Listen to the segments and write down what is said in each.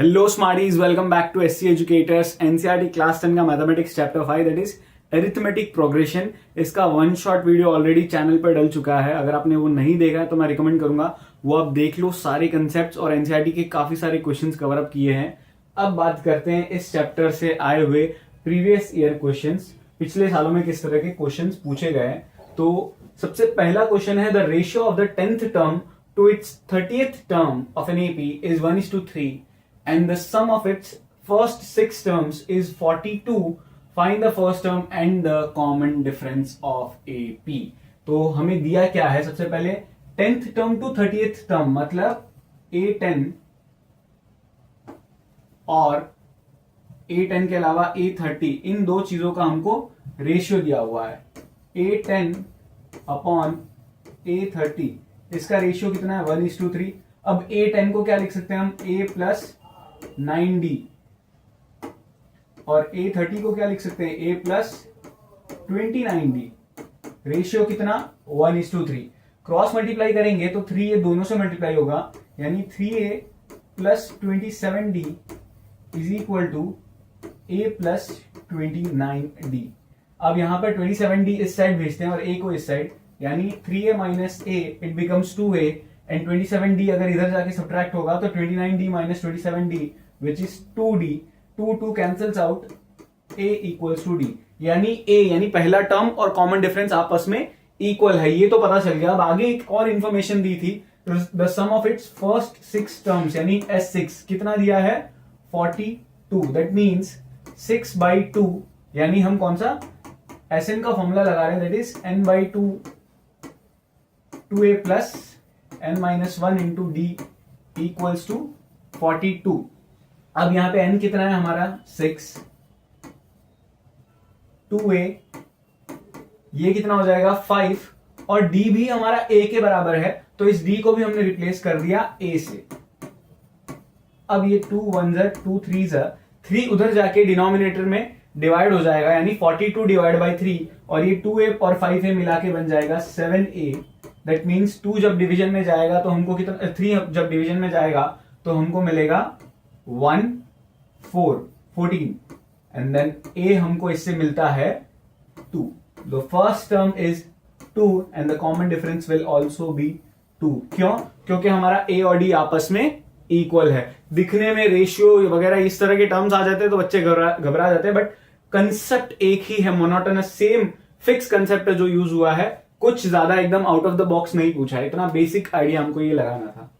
Hello smarties, welcome back to SC educators. NCERT class 10 का mathematics chapter 5 that is arithmetic progression. इसका one shot video already channel पर डल चुका है। अगर आपने वो नहीं देखा है तो मैं रिकमेंड करूंगा वो आप देख लो। सारे कंसेप्ट्स और एनसीईआरटी के काफी सारे क्वेश्चंस कवर अप किए हैं। अब बात करते हैं इस चैप्टर से आए हुए प्रीवियस ईयर क्वेश्चंस। पिछले सालों में किस तरह के क्वेश्चंस पूछे गए हैं। तो सबसे पहला क्वेश्चन है the ratio of the 10th term to its 30th term of an AP is 1:3 and the sum of its first 6 terms is 42. Find the first term and the common difference of AP. तो हमें दिया क्या है, सबसे पहले 10th term to 30th term मतलब A10 और A10 के अलावा A30, इन दो चीजों का हमको रेशियो दिया हुआ है। A10 अपॉन A30, इसका रेशियो कितना है 1:3। अब A10 को क्या लिख सकते हैं हम, A प्लस 9D और A30 को क्या लिख सकते हैं, A प्लस 29D। रेशियो कितना 1:3। क्रॉस मल्टीप्लाई करेंगे तो 3 ये दोनों से मल्टीप्लाई होगा, यानी 3A plus 27D is equal to A plus 29D। अब यहां पर 27D इस साइड भेजते हैं और A को इस साइड, यानी 3A minus A it becomes 2A and 27D अगर इधर जाके सब्ट्रैक्ट होगा तो 29D minus 27D which is 2D। 2 cancels out, A equals to D, यानी A यानी पहला टर्म और कॉमन डिफरेंस आपस में इक्वल है। ये तो पता चल गया। अब आगे एक और इंफॉर्मेशन दी थी, the sum of its first 6 terms यानी S6 कितना दिया है 42। दैट मीन्स 6/2, यानी हम कौन सा Sn का फॉर्मूला लगा रहे हैं, that is n/2 2A plus n-1 into D equals to 42। अब यहां पे n कितना है हमारा 6, 2A ये कितना हो जाएगा 5 और d भी हमारा a के बराबर है, तो इस d को भी हमने रिप्लेस कर दिया a से। अब ये 2 1 2 3 3 उधर जाके डिनोमिनेटर में डिवाइड हो जाएगा, यानी 42 डिवाइड बाई 3 और ये 2A और 5A मिला के बन जाएगा 7A। दैट मीन्स 2 जब डिवीजन में जाएगा तो हमको कितना, 3 जब डिवीजन में जाएगा तो हमको मिलेगा 14 एंड देन A हमको इससे मिलता है 2। The first term is 2 and the common difference will also be 2। क्यों? क्योंकि हमारा A और D आपस में इक्वल है। दिखने में रेशियो वगैरह इस तरह के टर्म्स आ जाते हैं तो बच्चे घबरा जाते हैं, बट कंसेप्ट एक ही है, मोनोटोनस सेम फिक्स कंसेप्ट जो यूज हुआ है। कुछ ज्यादा एकदम आउट ऑफ द बॉक्स नहीं पूछा है, इतना बेसिक आइडिया हमको ये लगाना था।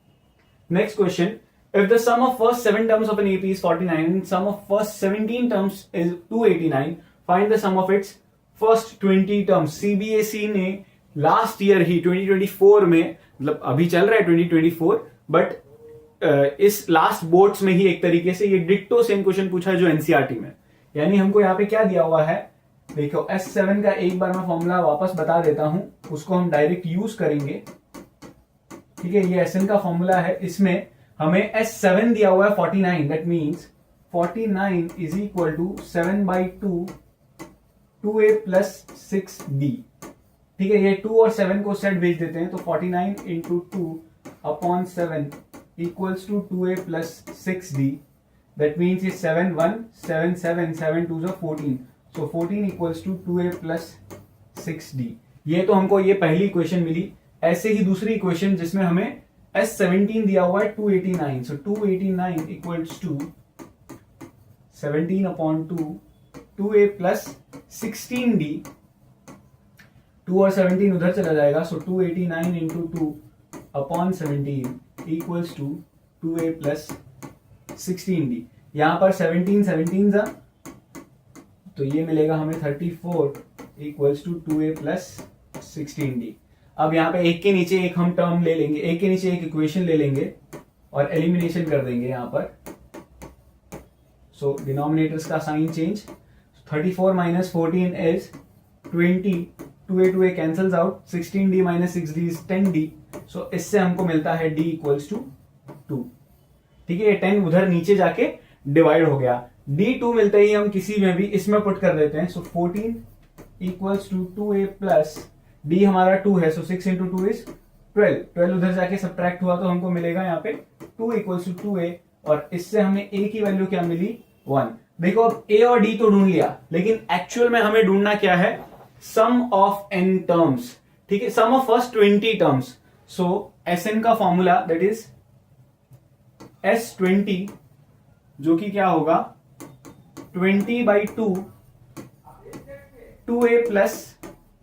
Next question, if the sum of first 7 terms of an AP is 49 and sum of first 17 terms is 289, find the sum of its first 20 terms. CBSE ने last year ही 2024 में, मतलब अभी चल रहा है 2024, बट इस लास्ट बोर्ड्स में ही एक तरीके से ये डिट्टो सेम क्वेश्चन पूछा है जो एनसीईआरटी में। यानी हमको यहाँ पे क्या दिया हुआ है, देखो S7 का एक बार मैं फॉर्मूला वापस बता देता हूं, उसको हम डायरेक्ट यूज करेंगे। ठीक है, ये Sn का फॉर्मूला है, इसमें हमें S7 दिया हुआ है 49। That means 49 is equal to 7/2 2A plus 6D। ठीक है, ये 2 और 7 को सेट भेज देते हैं तो 49 into 2 upon 7 equals to 2A plus 6D। That means ये 7 1 7 7 7 2 14, so 14 equals to 2A plus 6D। ये तो हमको ये पहली इक्वेशन मिली। ऐसे ही दूसरी इक्वेशन जिसमें हमें S17 दिया हुआ है 289, so 289 equals to 17 upon 2 2A plus 16D। 2 और 17 उधर चला जाएगा, so 289 into 2 upon 17 equals to 2A plus 16D। यहां पर 17 तो ये मिलेगा हमें 34 equals to 2A plus 16D। अब यहाँ पे एक के नीचे एक हम टर्म ले लेंगे, एक के नीचे एक इक्वेशन ले लेंगे और एलिमिनेशन कर देंगे यहाँ पर। सो डिनोमिनेटर्स का sign change, 34 minus 14 is 20, 2A cancels out, 16D minus 6D is 10D। So इससे हमको मिलता है D इक्वल्स टू 2। ठीक है, ये 10 उधर नीचे जाके डिवाइड हो गया। D2 मिलते ही हम किसी में भी इसमें पुट कर देते हैं, so 14 equals to 2A plus D हमारा 2 है, सो 6 इंटू 2 इज 12 उधर जाके सब्ट्रैक्ट हुआ तो हमको मिलेगा यहाँ पे 2 इक्वल्स टू 2A और इससे हमें a की वैल्यू क्या मिली 1। देखो अब a और d तो ढूंढ लिया, लेकिन एक्चुअल में हमें ढूंढना क्या है, सम ऑफ n टर्म्स, ठीक है, sum of first 20 terms. So Sn का फॉर्मूला दैट इज S20, जो कि क्या होगा 20/2 2a प्लस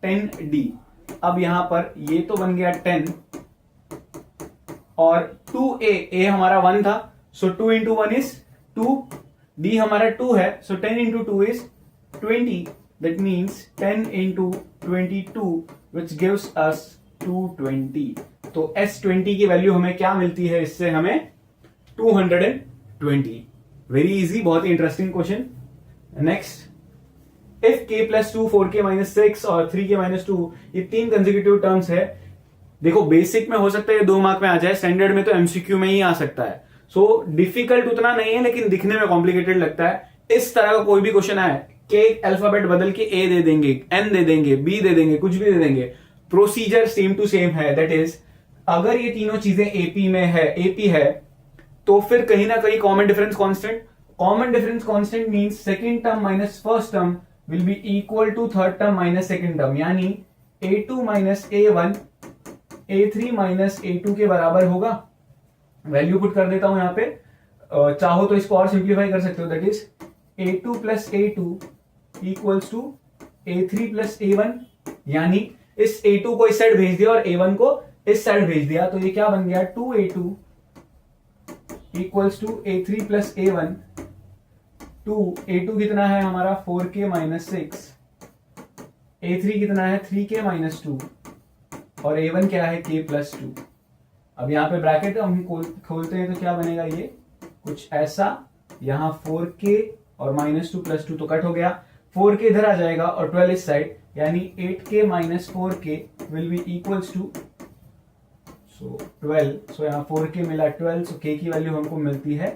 10d। अब यहां पर ये तो बन गया 10 और 2a हमारा 1 था, सो 2 इंटू 1 इज 2, d हमारा 2 है, सो 10 into 2 is 20, that means 10 into 22 which gives अस 220। तो S20 की वैल्यू हमें क्या मिलती है, इससे हमें 220। वेरी इजी, बहुत ही interesting question. Next, if k plus 2 4k minus 6 और 3k माइनस 2 ये 3 कंसेक्यूटिव टर्म्स है। देखो बेसिक में हो सकता है ये 2 मार्क में आ जाए, स्टैंडर्ड में तो एमसीक्यू में ही आ सकता है। सो डिफिकल्ट उतना नहीं है, लेकिन दिखने में कॉम्प्लिकेटेड लगता है। इस तरह का कोई भी क्वेश्चन आए, के अल्फाबेट बदल के ए दे देंगे, एन दे देंगे, बी दे देंगे, कुछ भी दे देंगे, प्रोसीजर सेम टू सेम है। दैट इज अगर ये तीनों चीजें एपी में है, एपी है, तो फिर कहीं ना कहीं common difference constant, common difference constant means second term minus first term will be equal to third term minus second term, यानी a2 minus a1 a3 minus a2 के बराबर होगा। वैल्यू पुट कर देता हूं यहां पे, चाहो तो इसको और सिंप्लीफाई कर सकते हो, that is a2 plus a2 equals to a3 plus a1, यानी इस a2 को इस साइड भेज दिया और a1 को इस साइड भेज दिया, तो ये क्या बन गया 2a2 equals to a3 plus a1। 2a2 कितना है हमारा 4k माइनस 6, a3 कितना है 3k माइनस 2 और a1 क्या है k प्लस 2। अब यहां पे ब्रैकेट हम खोलते हैं तो क्या बनेगा, ये कुछ ऐसा, यहां 4k और माइनस 2 प्लस 2 तो कट हो गया, 4k इधर आ जाएगा और 12 इस साइड, यानी 8k minus 4k will be equals to 12। So यहाँ 4k मिला 12, सो k की वैल्यू हमको मिलती है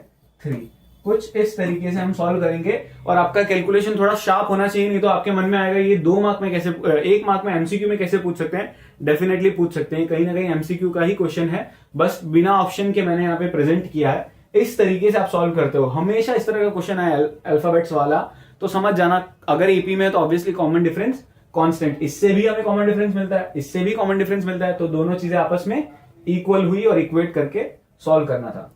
3। कुछ इस तरीके से हम सॉल्व करेंगे और आपका कैलकुलेशन थोड़ा शार्प होना चाहिए, नहीं तो आपके मन में आएगा ये 2 मार्क में कैसे, 1 मार्क में एमसीक्यू में कैसे पूछ सकते हैं। डेफिनेटली पूछ सकते हैं, कहीं ना कहीं एमसीक्यू का ही क्वेश्चन है, बस बिना ऑप्शन के मैंने यहाँ पे प्रेजेंट किया है। इस तरीके से आप सॉल्व करते हो, हमेशा इस तरह का क्वेश्चन आए अल्फाबेट्स वाला तो समझ जाना, अगर एपी में है तो ऑब्वियसली कॉमन डिफरेंस कांस्टेंट, इससे भी हमें कॉमन डिफरेंस मिलता है, इससे भी कॉमन डिफरेंस मिलता है, तो दोनों चीजें आपस में इक्वल हुई और इक्वेट करके सॉल्व करना था।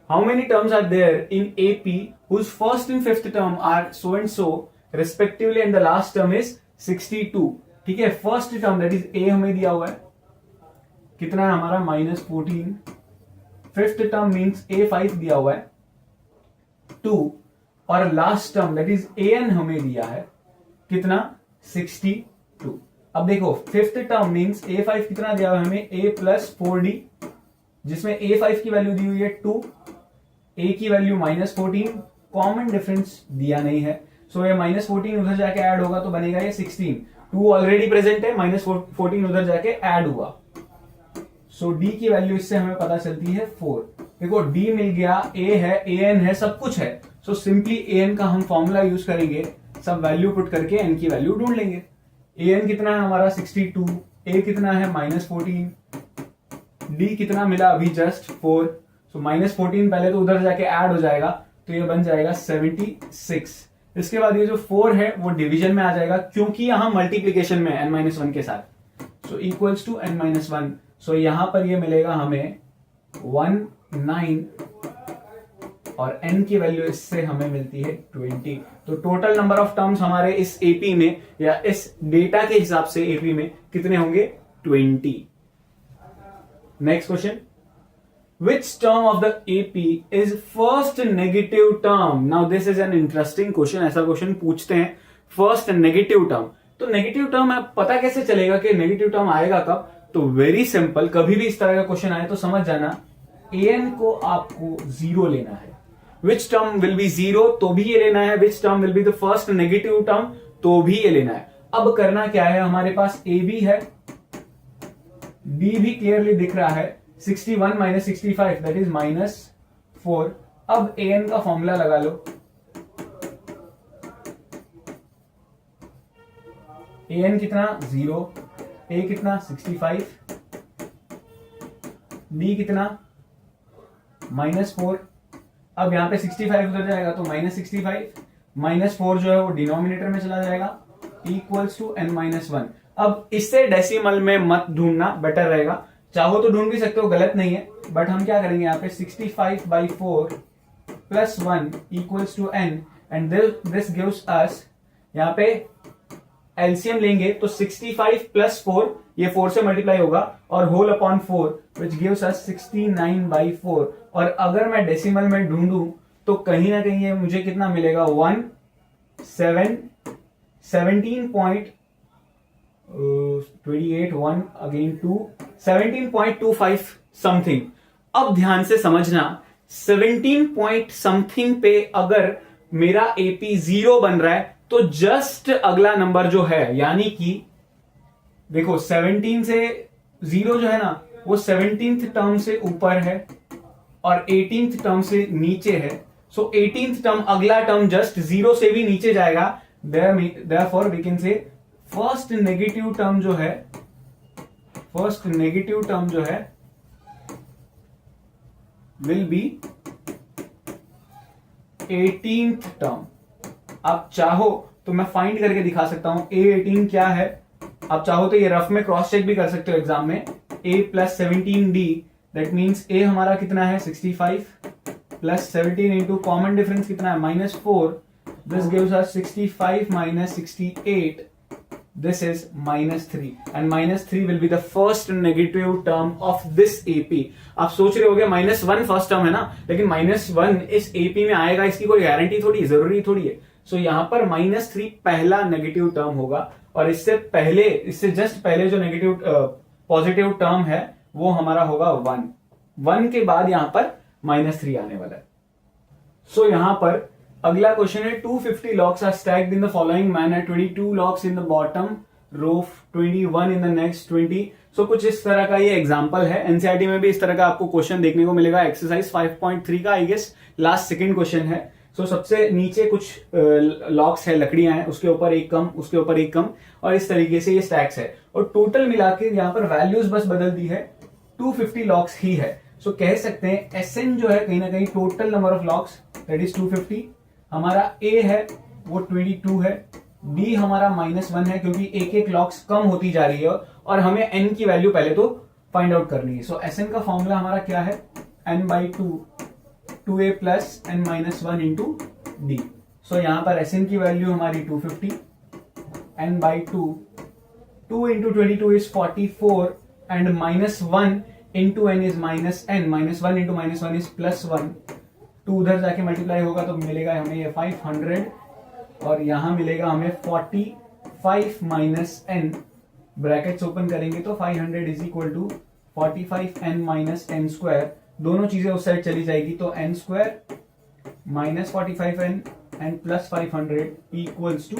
How many terms are there in AP whose first and fifth term are so and so respectively and the last term is 62। ठीक है, first term that is A हमें दिया हुआ है, कितना है हमारा -14, फिफ्थ टर्म मींस a5 दिया हुआ है 2, और last term that is an हमें दिया है कितना 62। अब देखो फिफ्थ टर्म मींस a5 कितना दिया हुआ है हमें a प्लस 4d, जिसमें a5 की वैल्यू दी हुई है 2, a की वैल्यू -14, कॉमन डिफरेंस दिया नहीं है, सो ये -14 उधर जाके ऐड होगा तो बनेगा ये 16, 2 ऑलरेडी प्रेजेंट है, -14 उधर जाके ऐड हुआ, सो d की वैल्यू इससे हमें पता चलती है 4। देखो d मिल गया, a है, an है, सब कुछ है, सो सिंपली an का हम फॉर्मूला यूज करेंगे, सब वैल्यू पुट करके n की वैल्यू ढूंढ लेंगे। an कितना है हमारा 62, a कितना है -14, d कितना मिला अभी जस्ट 4, सो -14 पहले तो उधर जाके ऐड हो जाएगा, तो ये बन जाएगा 76। इसके बाद ये जो 4 है वो डिवीजन में आ जाएगा, क्योंकि यहां मल्टीप्लीकेशन में n-1 के साथ, सो इक्वल्स टू n-1, सो यहां पर ये मिलेगा हमें 19 और n की वैल्यू इससे हमें मिलती है 20। तो टोटल नंबर ऑफ टर्म्स हमारे इस एपी में या इस डेटा के हिसाब से एपी में कितने होंगे 20। Next question, which term of the AP is first negative term? Now this is an interesting question, ऐसा क्वेश्चन पूछते हैं, फर्स्ट नेगेटिव टर्म, तो नेगेटिव टर्म है, पता कैसे चलेगा कि नेगेटिव टर्म आएगा कब, तो वेरी सिंपल, कभी भी इस तरह का क्वेश्चन आए तो समझ जाना an को आपको 0 लेना है, विच टर्म विल बी 0 तो भी ये लेना है, which term will be the first negative term तो भी ये लेना है। अब करना क्या है, हमारे पास a भी है, b भी क्लियरली दिख रहा है, 61 - 65 दैट इज -4। अब an का फॉर्मूला लगा लो, an कितना 0, a कितना 65, b कितना -4। अब यहाँ पे 65 उधर जाएगा तो -65, -4 जो है वो डिनोमिनेटर में चला जाएगा, इक्वल्स टू n-1। अब इससे डेसिमल में मत ढूंढना, बेटर रहेगा। चाहो तो ढूंढ भी सकते हो, गलत नहीं है, बट हम क्या करेंगे यहाँ पे 65/4 + 1 equals to n, and this gives us, यहाँ पे एलसीएम लेंगे तो 65 + 4, ये 4 से मल्टीप्लाई होगा, और whole upon 4 which gives us 69/4। और अगर मैं डेसिमल में ढूंढूं तो कहीं ना कहीं ये मुझे कितना मिलेगा, 17.28 1 अगेन 2 17.25 समथिंग। अब ध्यान से समझना, 17 पॉइंट समथिंग पे अगर मेरा एपी 0 बन रहा है तो जस्ट अगला नंबर जो है, यानी कि देखो 17 से 0 जो है ना वो 17th टर्म से ऊपर है और 18th टर्म से नीचे है। सो 18th टर्म, अगला टर्म जस्ट 0 से भी नीचे जाएगा। Therefore we can say first negative term जो है विल बी 18th टर्म। आप चाहो तो मैं फाइंड करके दिखा सकता हूं A18 क्या है। आप चाहो तो ये रफ में क्रॉस चेक भी कर सकते हो एग्जाम में। A + 17D, that means A हमारा कितना है 65 + 17 इंटू कॉमन डिफरेंस कितना है -4, this gives us 65 - 68, this is -3, and -3 will be the first negative term of this AP। आप सोच रहे होगे -1 फर्स्ट टर्म है ना, लेकिन -1 इस AP में आएगा इसकी कोई गारंटी थोड़ी, जरूरी थोड़ी है। सो यहां पर -3 पहला नेगेटिव टर्म होगा, और इससे जस्ट पहले जो नेगेटिव पॉजिटिव टर्म है वो हमारा होगा 1 के बाद यहां पर -3 आने वाला है। सो यहां पर अगला क्वेश्चन है 250 logs are stacked in the following manner, 22 logs in the bottom row, 21 in the next 20। So कुछ इस तरह का ये एग्जांपल है। एनसीईआरटी में भी इस तरह का आपको क्वेश्चन देखने को मिलेगा। एक्सरसाइज 5.3 का I guess last second question है। सो सबसे नीचे कुछ लॉक्स है, लकड़ियां हैं, उसके ऊपर एक कम, उसके ऊपर एक कम, और इस तरीके से ये स्टैक्स है, और टोटल मिला के यहाँ पर वैल्यूज बस बदल दी है, 250 लॉक्स ही है। सो कह सकते हैं SN जो है कहीं ना कहीं total number of locks that is 250, हमारा A है वो 22 है, D हमारा -1 है क्योंकि एक एक लॉक्स कम होती जा रही है और हमें N की वैल्यू पहले तो फाइंड आउट करनी है। सो SN का फॉर्मूला हमारा क्या है, n/2 2A + n-1 into D। सो यहां पर SN की वैल्यू हमारी 250, n/2 2 into 22 is 44, and -1 into n is -n, -1 into -1 is +1, 2 उधर जाके मल्टीप्लाई होगा तो मिलेगा हमें ये 500, और यहां मिलेगा हमें 45 - n, ब्रैकेट्स ओपन करेंगे तो 500 is equal to 45n - n²। दोनों चीजें उस साइड चली जाएगी तो n² - 45n and +500 equals to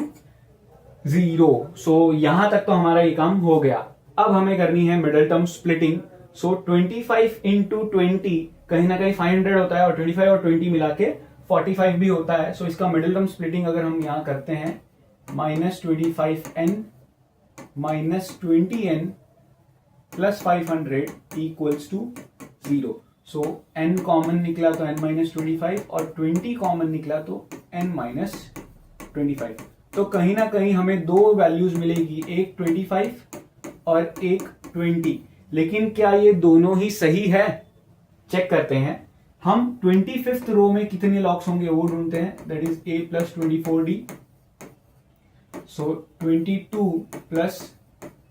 0। सो यहां तक तो हमारा ये काम हो गया। अब हमें करनी है मिडिल टर्म स्प्लिटिंग। सो 25 इंटू 20 कहीं ना कहीं 500 होता है, और 25 और 20 मिला के 45 भी होता है। सो इसका मिडिल टर्म स्प्लिटिंग अगर हम यहां करते हैं, -25n - 20n + 500 equals to 0। So n common निकला तो n - 25, और 20 कॉमन निकला तो n - 25। तो कहीं ना कहीं हमें दो वैल्यूज मिलेगी, एक 25 और एक 20। लेकिन क्या ये दोनों ही सही है, चेक करते हैं। हम 25th रो में कितने लॉक्स होंगे वो ढूंढते हैं, that is A + 24D। So 22 +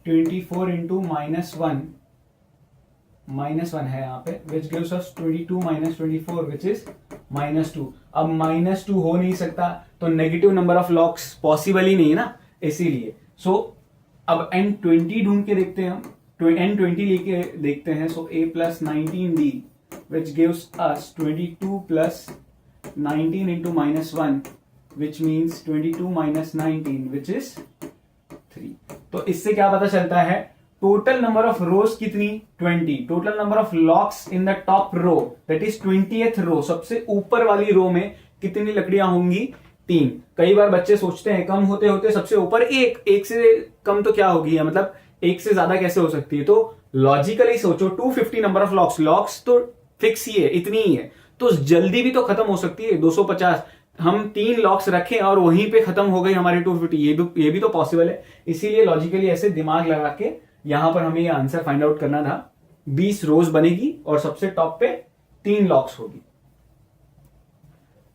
24 into -1 है यहाँ पे, विच गिव्स अस 22 - 24 विच इज -2। अब -2 हो नहीं सकता तो negative number of locks possible ही नहीं है ना, इसीलिए। सो अब n20 ढूंढ के देखते हैं हम, n20 लेके देखते हैं। So A + 19D which gives us 22 + 19 into -1 which means 22 - 19 which is 3। तो इससे क्या पता चलता है, टोटल नंबर ऑफ रोज कितनी 20, total number of logs in the top row that is 20th row, सबसे ऊपर वाली रो में कितनी लकड़ियां होंगी 3। कई बार बच्चे सोचते हैं कम होते होते सबसे ऊपर एक से कम तो क्या होगी, मतलब एक से ज्यादा कैसे हो सकती है। तो लॉजिकली सोचो 250 नंबर ऑफ लॉक्स तो फिक्स ही है, इतनी ही है, तो जल्दी भी तो खत्म हो सकती है। 250 हम 3 लॉक्स रखें और वहीं पे खत्म हो गई हमारी 250, ये भी तो पॉसिबल है। इसीलिए लॉजिकली ऐसे दिमाग लगा के यहां पर हमें ये आंसर फाइंड आउट करना था। 20 रोज बनेगी और सबसे टॉप पे 3 लॉक्स होगी।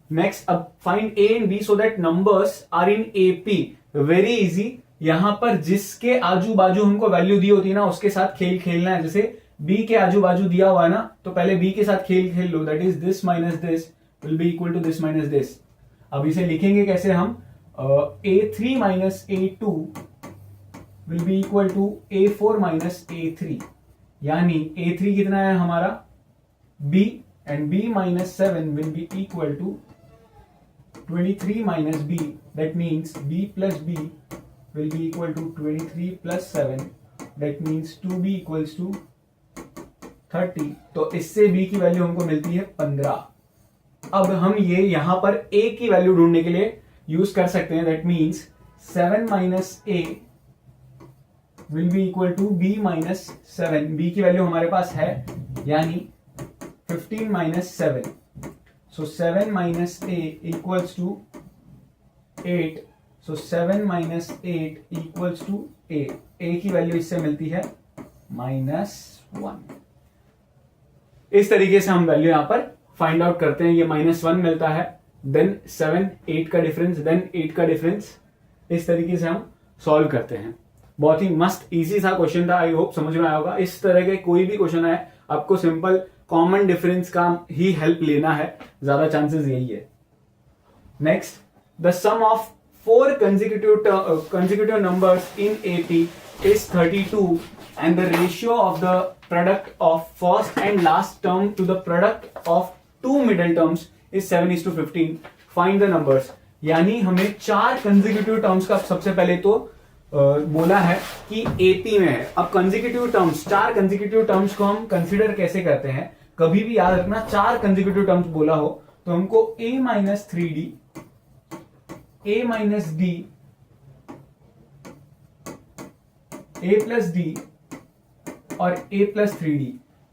नेक्स्ट, अब find A and B so that numbers are in AP. Very easy, यहां पर जिसके आजू बाजू हमको वैल्यू दी होती है ना, उसके साथ खेल खेलना है। जैसे बी के आजू बाजू दिया हुआ है ना, तो पहले बी के साथ खेल खेल लो। That is this minus this will be equal to this minus this. अब इसे लिखेंगे कैसे हम? A3 minus A2 will be equal to A4 minus A3, यानी A3 कितना है हमारा B, and B minus 7 will be equal to 23 minus B, that means B plus B will be equal to 23 plus 7, that means 2B equals to 30। तो इससे B की value हमको मिलती है 15। अब हम ये यहां पर A की वैल्यू ढूंढने के लिए यूज कर सकते हैं। That means 7 minus A will be equal to B minus 7। B की वैल्यू हमारे पास है, यानी 15 minus 7। So 7 minus A equals to 8। So 7 minus 8 equals to A। A की वैल्यू इससे मिलती है -1। इस तरीके से हम वैल्यू यहां पर फाइंड आउट करते हैं। ये -1 मिलता है, देन 7 8 का डिफरेंस, देन 8 का डिफरेंस। इस तरीके से हम सॉल्व करते हैं। बहुत ही मस्त इजी सा क्वेश्चन था, आई होप समझ में आया होगा। इस तरह के कोई भी क्वेश्चन है, आपको सिंपल कॉमन डिफरेंस का ही हेल्प लेना है, ज्यादा चांसेस यही है। Next, the sum of 4 consecutive numbers in AP is 32 and the ratio of the product of first and last term to the product of 2 middle terms is 7:15. Find the numbers. यानी हमें 4 consecutive terms का सबसे पहले तो बोला है कि AP में है। अब consecutive terms, 4 consecutive terms को हम कंसिडर कैसे करते हैं? कभी भी याद रखना, 4 consecutive terms बोला हो तो हमको A minus 3D, A minus D, A plus D और A plus 3D,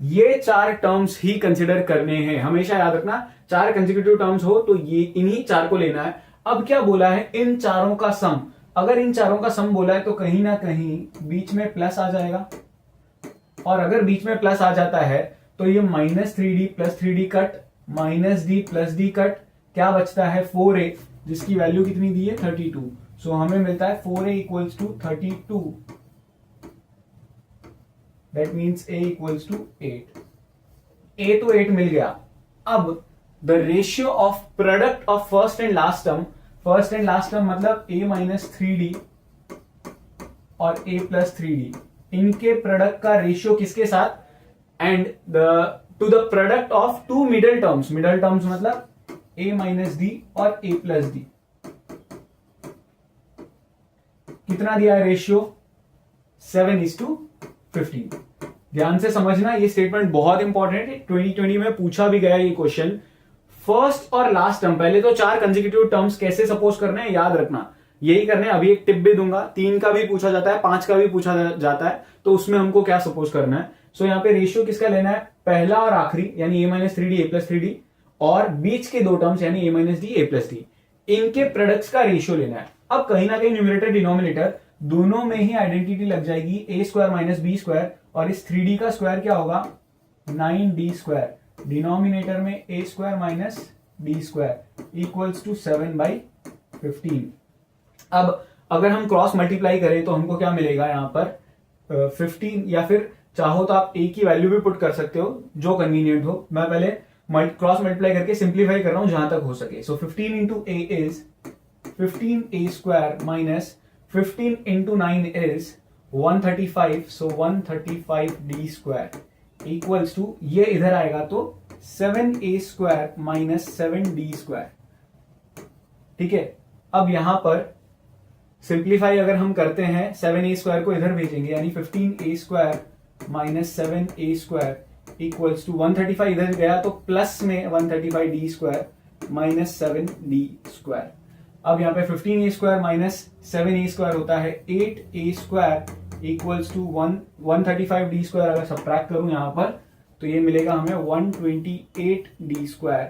ये 4 टर्म्स ही कंसिडर करने हैं। हमेशा याद रखना, 4 कंसेक्यूटिव टर्म्स हो तो ये इन्हीं 4 को लेना है। अब क्या बोला है? इन चारों का सम। अगर इन चारों का सम बोला है तो कहीं ना कहीं बीच में प्लस आ जाएगा, और अगर बीच में प्लस आ जाता है तो ये -3D plus 3D cut, -D plus D cut, क्या बचता है? 4A, जिसकी वैल्यू कितनी दी है? 32। सो हमें मिलता है 4A equals to 32। That means A equals to 8। A तो 8 मिल गया। अब the ratio of product of first and last term, first and last term मतलब A माइनस 3D और A प्लस 3D, इनके प्रोडक्ट का रेशियो किसके साथ? And to the product of 2 middle terms, middle terms मतलब A माइनस D और A plus D। कितना दिया है रेशियो? 7:15। ध्यान से समझना, ये स्टेटमेंट बहुत इंपॉर्टेंट है, 2020 में पूछा भी गया ये क्वेश्चन। फर्स्ट और लास्ट टर्म, पहले तो 4 कंसेक्यूटिव टर्म्स कैसे सपोज करने हैं याद रखना, यही करने हैं। अभी एक टिप भी दूंगा, 3 का भी पूछा जाता है, 5 का भी पूछा जाता है, तो उसमें हमको क्या सपोज करना है। सो यहाँ पे रेशियो किसका लेना है? पहला और आखिरी, यानी A minus 3D A plus 3D, और बीच के 2 टर्म्स यानी A minus D A plus D, इनके प्रोडक्ट्स का रेशियो लेना है। अब कहीं ना कहीं न्यूमरेटर डिनोमिनेटर दोनों में ही आइडेंटिटी लग जाएगी, A square minus B square, और इस 3D का स्क्वायर क्या होगा? 9D square. डिनोमिनेटर में A square minus D square equals to 7/15। अब अगर हम क्रॉस मल्टीप्लाई करें तो हमको क्या मिलेगा यहाँ पर? 15, या फिर चाहो तो आप A की वैल्यू भी पुट कर सकते हो, जो कन्वीनियंट हो। मैं पहले क्रॉस मल्टीप्लाई करके सिंप्लीफाई कर रहा हूं जहां तक हो सके। So 15 into A is 15A square minus 15 into 9 is 135। So 135D square equals to, ये इधर आएगा तो 7A square minus 7D square. ठीक है, अब यहां पर सिंप्लीफाई अगर हम करते हैं, 7A स्क्वायर को इधर भेजेंगे, यानी 15A square minus 7A square equals to 135 इधर गया तो प्लस में 135D square minus 7D square. अब यहाँ पे 15A square minus 7A square होता है 8A square equals to 135D square. अगर सब्ट्रैक्ट करूं यहाँ पर तो ये मिलेगा हमें 128d²।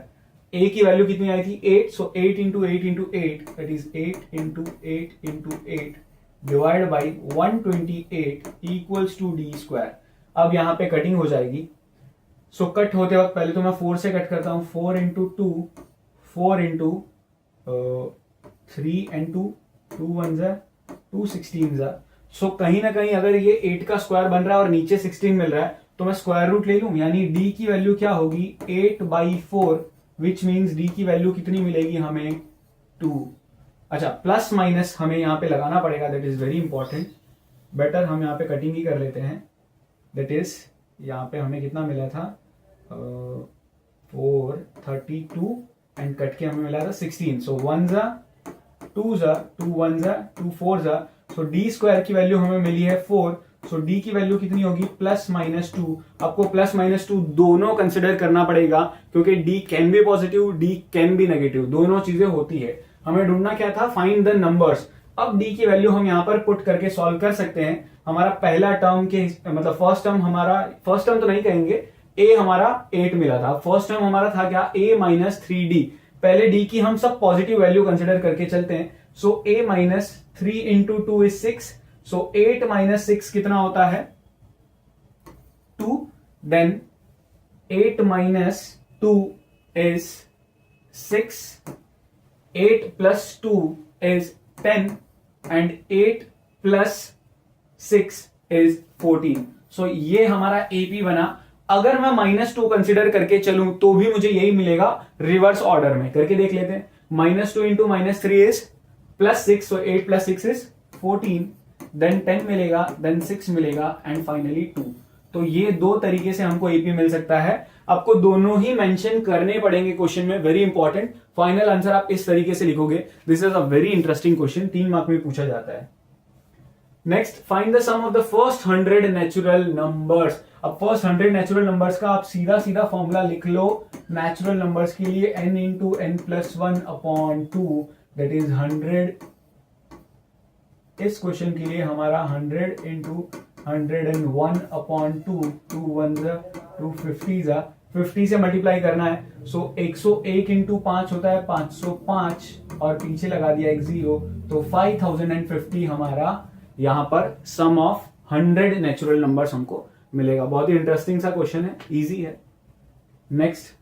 a की वैल्यू कितनी आई थी 8, so 8 into 8 into 8 that is 8 into 8 into 8 divide by 128 equals to d²। अब यहां पे कटिंग हो जाएगी, सो कट होते वक्त पहले तो मैं 4 से कट करता हूं, 4 इंटू 2, 4 इंटू 3 एंड 2, 2 1 जा 2 16 जा। सो कहीं ना कहीं अगर ये 8 का स्क्वायर बन रहा है और नीचे 16 मिल रहा है तो मैं स्क्वायर रूट ले लूं, यानी d की वैल्यू क्या होगी 8/4, विच मीन्स d की वैल्यू कितनी मिलेगी हमें 2। अच्छा, प्लस माइनस हमें यहां पे लगाना पड़ेगा, that is very important. Better हम यहां पे कटिंग ही कर लेते हैं, दैट इज यहां पे हमें कितना मिला था 432 एंड कट के हमें मिला था 16। सो 1 जा 2 जा 2 1 जा 2 4 जा, सो d² की वैल्यू हमें मिली है 4। सो d की वैल्यू कितनी होगी +-2। आपको +-2 दोनों कंसिडर करना पड़ेगा क्योंकि d can be positive, d can be negative, दोनों चीजें होती है। हमें ढूंढना क्या था, फाइंड द नंबर्स। अब d की वैल्यू हम यहां पर पुट करके सॉल्व कर सकते हैं। हमारा पहला टर्म के मतलब फर्स्ट टर्म तो नहीं कहेंगे, a हमारा 8 मिला था। फर्स्ट टर्म हमारा था क्या a - 3d। पहले d की हम सब पॉजिटिव वैल्यू कंसिडर करके चलते हैं। So a - 3 into 2 is 6। So 8 - 6 कितना होता है 2। Then 8 - 2 is 6, 8 + 2 is 10 and 8 + 6 is 14। So ये हमारा एपी बना। अगर मैं -2 कंसिडर करके चलूं तो भी मुझे यही मिलेगा रिवर्स ऑर्डर में। करके देख लेते हैं। -2 into -3 is +6, so 8 + 6 is 14, then 10 मिलेगा, देन 6 मिलेगा एंड फाइनली 2। तो ये दो तरीके से हमको एपी मिल सकता है। आपको दोनों ही मेंशन करने पड़ेंगे क्वेश्चन में, वेरी इंपॉर्टेंट। फाइनल आंसर आप इस तरीके से लिखोगे। This is a very interesting question, 3 mark में पूछा जाता है। Next, find the sum of the first 100 natural numbers. अब फर्स्ट 100 नेचुरल नंबर्स का आप सीधा सीधा फॉर्मूला लिख लो नेचुरल नंबर्स के लिए, n into n+1/2 that is 100। इस क्वेश्चन के लिए हमारा 100 इंटू 101/2, 2 1 जा 2 50 जा, 50 से मल्टीप्लाई करना है। सो 101 इंटू 5 होता है 505 और पीछे लगा दिया एक 0, तो 5050 हमारा यहां पर सम ऑफ 100 नेचुरल नंबर्स हमको मिलेगा। बहुत ही इंटरेस्टिंग सा क्वेश्चन है, इजी है। Next,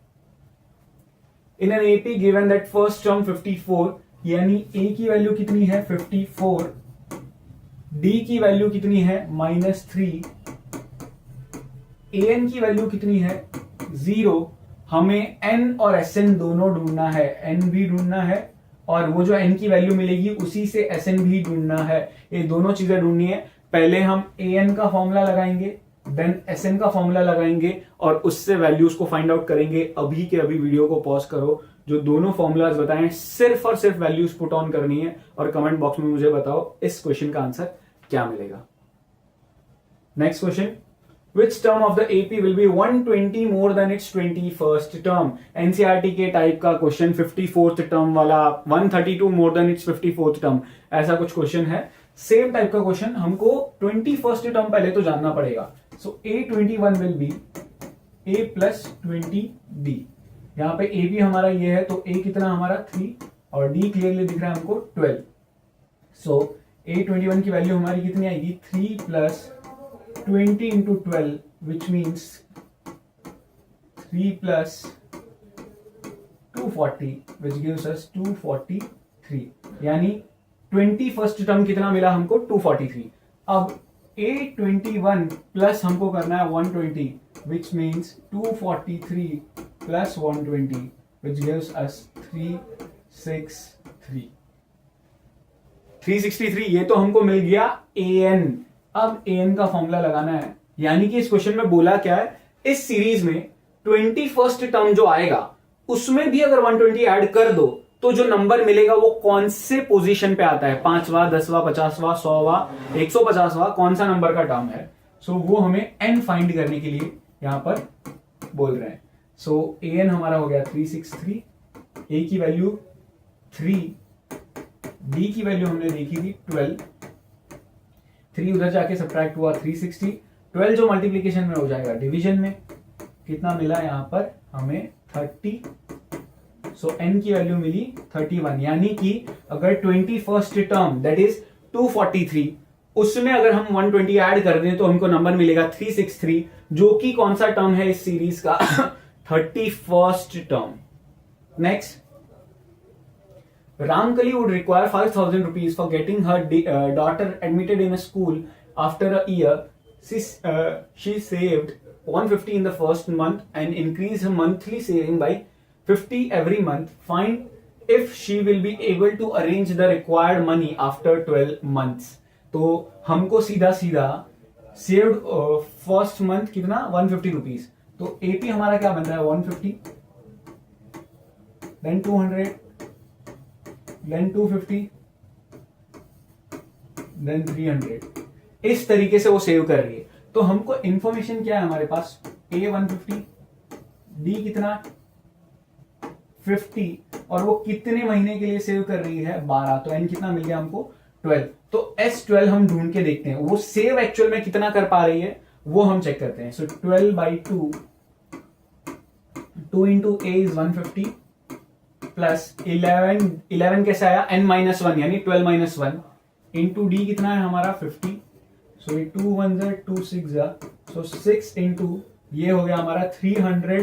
in an AP given that first term 54, यानी a की वैल्यू कितनी है 54, d की वैल्यू कितनी है -3, an की वैल्यू कितनी है 0। हमें n और sn दोनों ढूंढना है, n भी ढूंढना है और वो जो n की वैल्यू मिलेगी उसी से sn भी ढूंढना है। ये दोनों चीजें ढूंढनी है। पहले हम an का फॉर्मूला लगाएंगे, देन sn का फॉर्मूला लगाएंगे और उससे वैल्यूज को फाइंड आउट करेंगे। अभी के अभी वीडियो को पॉज करो, जो दोनों फॉर्मूलाज बताएं सिर्फ और सिर्फ वैल्यूज पुट ऑन करनी है और कमेंट बॉक्स में मुझे बताओ इस क्वेश्चन का आंसर क्या मिलेगा। Next question, which term of the AP will be 120 more than its 21st term? NCERT के टाइप का क्वेश्चन, 54th टर्म वाला 132 more than its 54th term, ऐसा कुछ क्वेश्चन है। सेम टाइप का क्वेश्चन, हमको 21st टर्म पहले तो जानना पड़ेगा। सो A21 will be A + 20D। यहां पे A भी हमारा ये है तो A कितना हमारा 3 और D क्लियरली दिख रहा है हमको 12। सो A21 की वैल्यू हमारी कितनी आएगी 3 + 20 into 12 which means 3 + 240 which gives अस 243, यानी 21st टर्म कितना मिला हमको 243। अब A21 प्लस हमको करना है 120 विच मीन्स 243 + 120 विच गिव्स अस 363। ये तो हमको मिल गया an। अब an का फॉर्मूला लगाना है, यानी कि इस क्वेश्चन में बोला क्या है, इस सीरीज में 21st टर्म जो आएगा उसमें भी अगर 120 ऐड कर दो तो जो नंबर मिलेगा वो कौन से पोजीशन पे आता है, 5वां 10वां 50वां 100वां 150वां, कौन सा नंबर का टर्म है। सो वो हमें n फाइंड करने के लिए यहां पर बोल रहे हैं। सो an हमारा हो गया 363, a की वैल्यू 3, d की वैल्यू हमने देखी थी 12, 3 उधर जाके सब्ट्रैक्ट हुआ 360, 12 जो मल्टीप्लीकेशन में हो जाएगा डिवीजन में, कितना मिला यहाँ पर हमें 30, सो n की वैल्यू मिली 31, यानी कि अगर 21st टर्म दैट इज 243 उसमें अगर हम 120 ऐड कर दें तो हमको नंबर मिलेगा 363, जो कि कौन सा टर्म है इस सीरीज का 31st term. Next, Ramkali would require 5,000 rupees for getting her daughter admitted in a school. After a year, she saved 150 in the first month and increased her monthly saving by 50 every month. Find if she will be able to arrange the required money after 12 months. तो हमको सीधा सीधा saved first month कितना 150 rupees, तो AP हमारा क्या बन रहा है 150, then 200, then 250, then 300, इस तरीके से वो सेव कर रही है। तो हमको इंफॉर्मेशन क्या है हमारे पास, A 150, D कितना 50, और वो कितने महीने के लिए सेव कर रही है 12, तो N कितना मिल गया हमको 12। तो S12 हम ढूंढ के देखते हैं वो सेव एक्चुअल में कितना कर पा रही है, वो हम चेक करते हैं। सो 12/2, 2 into A is 150 प्लस 11 कैसे आया n-1 यानी 12-1 इंटू डी कितना है हमारा 50, सो ये 2 1 2 6, सो 6 इंटू ये हो गया हमारा 300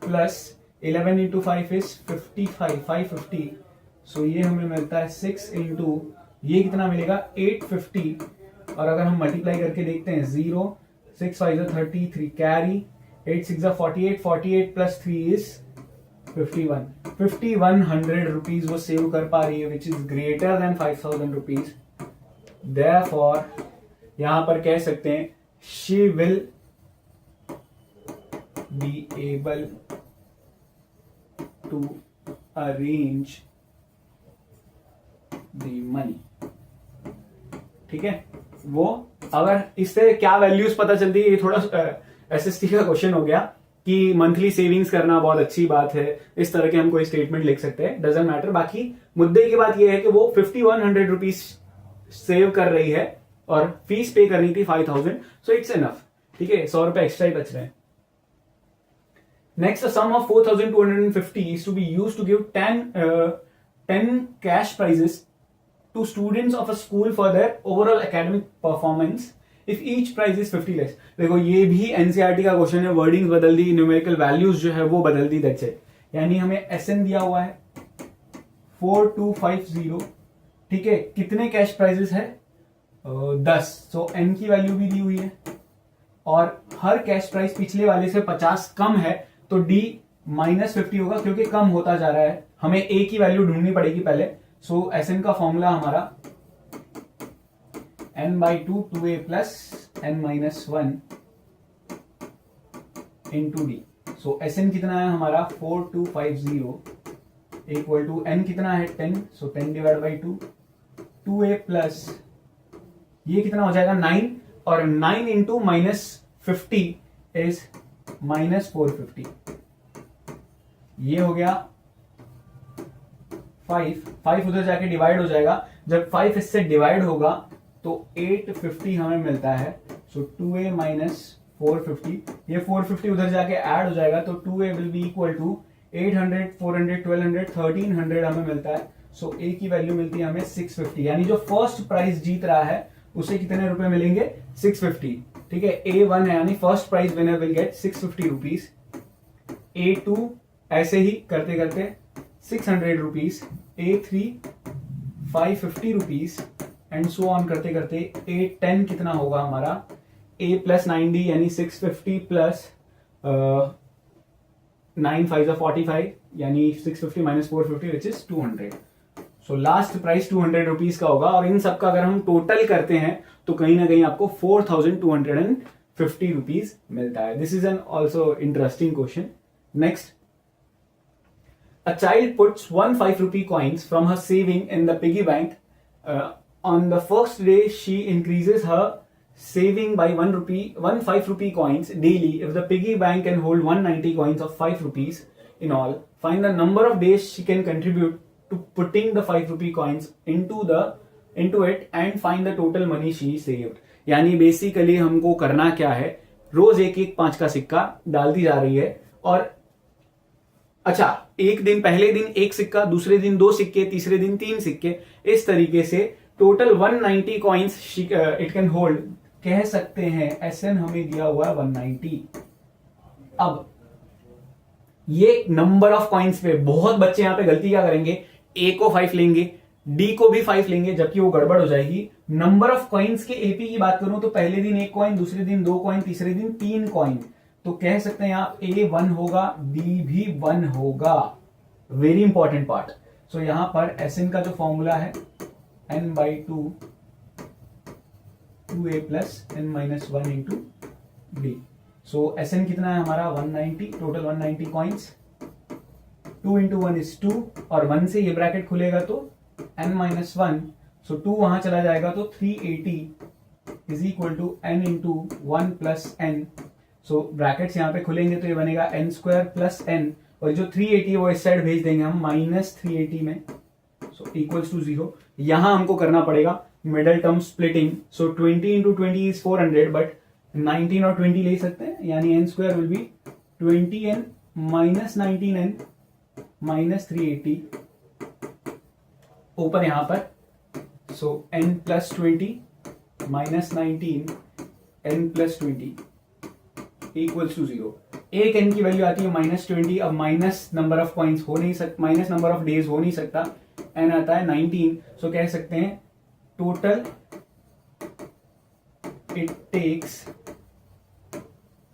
प्लस 11 इंटू 5 इज 55, 550, सो ये हमें मिलता है 6 इंटू ये कितना मिलेगा 850, और अगर हम मल्टीप्लाई करके देखते हैं 0 6 5 33 कैरी 8 6 48, 48 प्लस 3 इज 5100 रुपीज वो सेव कर पा रही है, which is greater than 5000 rupees. Therefore यहां पर कह सकते हैं she will be able to arrange the money. ठीक है, वो अगर इससे क्या वैल्यूज पता चलती है, ये थोड़ा एसएसटी का क्वेश्चन हो गया कि मंथली सेविंग्स करना बहुत अच्छी बात है, इस तरह के हम कोई स्टेटमेंट लिख सकते हैं, डजंट मैटर। बाकी मुद्दे की बात यह है कि वो 5100 रुपीज सेव कर रही है और फीस पे करनी थी 5000, सो इट्स इनफ। ठीक है, 100 रुपए एक्स्ट्रा ही बच रहे हैं। Next, sum of 4250 is to be used to give 10 cash prizes to students of a school for their overall academic performance if each prize is 50 less. देखो ये भी एनसीईआरटी का क्वेश्चन है, वर्डिंग बदल दी, न्यूमेरिकल वैल्यूज जो है वो बदल दी, दैट्स इट। यानी हमें एसएन दिया हुआ है 4250, ठीक है, कितने कैश प्राइजेस है 10, सो एन की वैल्यू भी दी हुई है, और हर कैश प्राइस पिछले वाले से 50 कम है, तो डी -50 होगा क्योंकि कम होता जा रहा है। हमें ए की वैल्यू ढूंढनी पड़ेगी पहले, सो एसएन का फॉर्मूला हमारा n/2 2a plus n-1 into d। सो Sn कितना है हमारा 4250 इक्वल टू n कितना है 10, सो 10 डिवाइड बाई 2, 2a प्लस ये कितना हो जाएगा 9, और 9 इंटू -50 इज -450, ये हो गया 5 उधर जाके डिवाइड हो जाएगा, जब 5 इससे डिवाइड होगा तो 850 हमें मिलता है, सो 2a -450, ये 450 उधर जाके ऐड हो जाएगा, तो 2a will be equal to 800 400 1200 1300 हमें मिलता है, सो a की वैल्यू मिलती है हमें 650, यानी जो फर्स्ट प्राइस जीत रहा है उसे कितने रुपए मिलेंगे 650। ठीक है, A1 है यानी first prize winner will get 650 rupees, A2 ऐसे ही करते करते 600 rupees, A3 550 rupees and so on करते करते A10 कितना होगा हमारा A प्लस 9D यानी 650 प्लस 9 5 45 यानी 650 minus 450 which is 200। So last price 200 rupees का होगा, और इन सब का अगर हम टोटल करते हैं तो कहीं ना कहीं आपको 4250 रुपीज मिलता है। This is an also interesting question. Next, a child puts 1 5 rupee coins from her saving in the piggy bank. On the first day, she increases her saving by 1 5 rupee coins daily. If the piggy bank can hold 190 coins of 5 rupees in all, find the number of days she can contribute to putting the 5 rupee coins into it and find the total money she saved. यानी basically हमको करना क्या है, रोज एक एक 5 का सिक्का डालती जा रही है। और अच्छा, एक दिन, पहले दिन एक सिक्का, दूसरे दिन 2 सिक्के, तीसरे दिन 3 सिक्के, इस तरीके से total 190 coins it can hold. कह सकते हैं एसएन हमें दिया हुआ है 190। अब ये नंबर ऑफ कॉइन्स पे बहुत बच्चे यहां पे गलती क्या करेंगे, ए को 5 लेंगे, डी को भी 5 लेंगे, जबकि वो गड़बड़ हो जाएगी। नंबर ऑफ कॉइन्स के एपी की बात करूं तो पहले दिन 1 कॉइन, दूसरे दिन 2 कॉइन, तीसरे दिन 3 कॉइन। तो कह सकते हैं यहां ए 1 होगा, डी भी 1 होगा। Very important part. सो यहां पर एसएन का जो फॉर्मूला है n/2 2a plus n-1 into d. So S n कितना है हमारा 190, टोटल 190 कॉइन्स। 2 इंटू 1 इज 2, और 1 से ये ब्रैकेट खुलेगा तो n-1, सो 2 वहां चला जाएगा तो 380 is equal to n into 1 plus n। So brackets यहां पे खुलेंगे तो ये बनेगा n स्क्वायर प्लस n, और जो 380 है वो इस साइड भेज देंगे हम -380 में, सो इक्वल्स टू 0। यहां हमको करना पड़ेगा middle term splitting. So 20 into 20 is 400, but 19 और 20 ले सकते हैं, यानी n square will be 20n minus 19n minus 380 ऊपर यहां पर। So n plus 20 minus 19 n plus 20 equals to 0। एक n की वैल्यू आती है -20। अब माइनस नंबर ऑफ कॉइन्स हो नहीं सकता, माइनस नंबर ऑफ डेज हो नहीं सकता, n आता है 19। सो कह सकते हैं टोटल इट टेक्स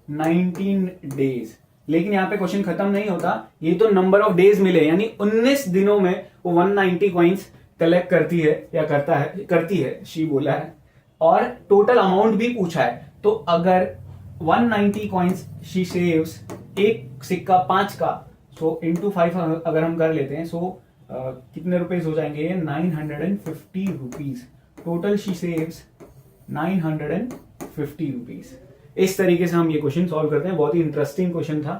19 डेज। लेकिन यहां पे क्वेश्चन खत्म नहीं होता, ये तो नंबर ऑफ डेज मिले, यानी 19 दिनों में वो 190 कॉइन्स कलेक्ट करती है या करती है शी बोला है, और टोटल अमाउंट भी पूछा है। तो अगर 190 कॉइन्स शी सेव्स, एक सिक्का 5 का, सो इंटू 5 अगर हम कर लेते हैं, सो कितने रुपीज हो जाएंगे, 950 rupees. Total she saves 950 rupees. इस तरीके से हम ये क्वेश्चन सॉल्व करते हैं। बहुत ही इंटरेस्टिंग क्वेश्चन था।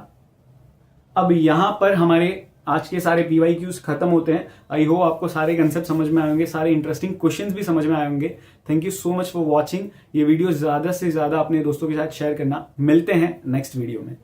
अब यहां पर हमारे आज के सारे PYQs खत्म होते हैं। आई होप आपको सारे कंसेप्ट समझ में आए होंगे, सारे इंटरेस्टिंग क्वेश्चंस भी समझ में आए होंगे। Thank you so much for watching. ये वीडियो ज्यादा से ज्यादा अपने दोस्तों के साथ शेयर करना। मिलते हैं नेक्स्ट वीडियो में।